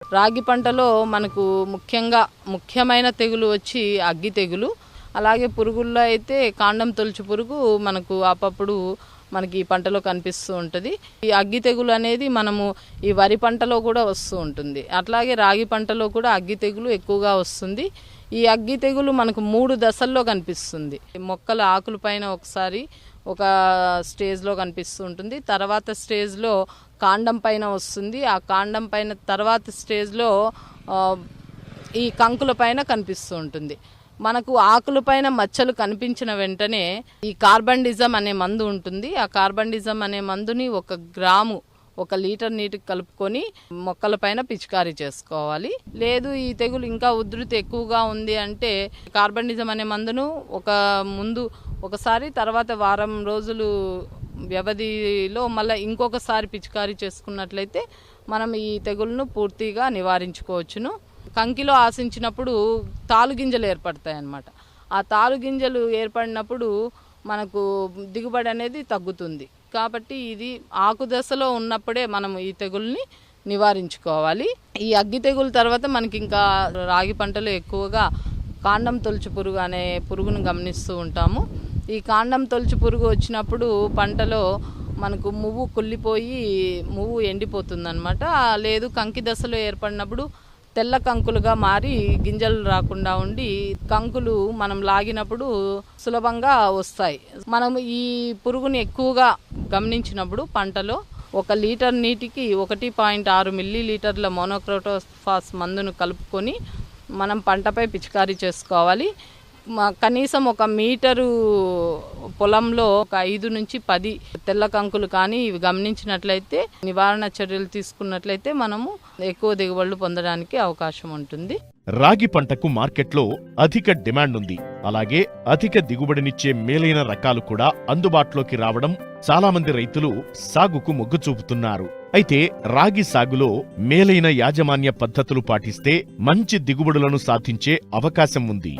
రాగి పంటలో మనకు ముఖ్యమైన తెగులు వచ్చి అగ్గి తెగులు. అలాగే పురుగుల్లో అయితే కాండం తొలుచు పురుగు మనకు అప్పుడప్పుడు మనకి ఈ పంటలో కనిపిస్తూ ఉంటుంది. ఈ అగ్గి తెగులు అనేది మనము ఈ వరి పంటలో కూడా వస్తూ ఉంటుంది. అట్లాగే రాగి పంటలో కూడా అగ్గి తెగులు ఎక్కువగా వస్తుంది. ఈ అగ్గి తెగులు మనకు 3 దశల్లో కనిపిస్తుంది. మొక్కల ఆకులపైన ఒకసారి ఒక స్టేజ్లో కనిపిస్తూ ఉంటుంది. తర్వాత స్టేజ్లో కాండం పైన వస్తుంది. ఆ కాండం పైన తర్వాత స్టేజ్లో ఈ కంకుల పైన కనిపిస్తూ ఉంటుంది. మనకు ఆకులపైన మచ్చలు కనిపించిన వెంటనే ఈ కార్బండిజం అనే మందు ఉంటుంది. ఆ కార్బండిజం అనే మందుని 1 గ్రాము 1 లీటర్ నీటికి కలుపుకొని మొక్కల పైన పిచికారీ చేసుకోవాలి. లేదు ఈ తెగులు ఇంకా ఉధృతి ఎక్కువగా ఉంది అంటే కార్బండిజం అనే మందును ముందు ఒకసారి, తర్వాత వారం రోజులు వ్యవధిలో మళ్ళీ ఇంకొకసారి పిచికారీ చేసుకున్నట్లయితే మనం ఈ తెగులను పూర్తిగా నివారించుకోవచ్చును. కంకిలో ఆశించినప్పుడు తాలుగింజలు ఏర్పడతాయి అన్నమాట. ఆ తాలుగింజలు ఏర్పడినప్పుడు మనకు దిగుబడి అనేది తగ్గుతుంది. కాబట్టి ఇది ఆకు దశలో ఉన్నప్పుడే మనం ఈ తెగుల్ని నివారించుకోవాలి. ఈ అగ్గి తెగులు తర్వాత మనకి ఇంకా రాగి పంటలో ఎక్కువగా కాండం తొలుచు పురుగు అనే పురుగును గమనిస్తూ ఉంటాము. ఈ కాండం తొలుచు పురుగు వచ్చినప్పుడు పంటలో మనకు మువ్వు కుళ్ళిపోయి మువ్వు ఎండిపోతుందన్నమాట. లేదు కంకి దశలో ఏర్పడినప్పుడు తెల్ల కంకులుగా మారి గింజలు రాకుండా ఉండి కంకులు మనం లాగినప్పుడు సులభంగా వస్తాయి. మనం ఈ పురుగుని ఎక్కువగా గమనించినప్పుడు పంటలో 1 లీటర్ నీటికి 1.6 మిల్లీలీటర్ల మోనోక్రోటోఫాస్ మందును కలుపుకొని మనం పంటపై పిచికారీ చేసుకోవాలి. కనీసం 1 మీటరు పొలంలో 5 నుంచి 10 తెల్ల కంకులు కానీ ఇవి గమనించినట్లయితే నివారణ చర్యలు తీసుకున్నట్లయితే మనము ఎక్కువ దిగుబడులు పొందడానికి అవకాశం ఉంటుంది. రాగి పంటకు మార్కెట్లో అధిక డిమాండ్ ఉంది. అలాగే అధిక దిగుబడినిచ్చే మేలైన రకాలు కూడా అందుబాటులోకి రావడం చాలా మంది రైతులు సాగుకు మొగ్గు చూపుతున్నారు. అయితే రాగి సాగులో మేలైన యాజమాన్య పద్ధతులు పాటిస్తే మంచి దిగుబడులను సాధించే అవకాశం ఉంది.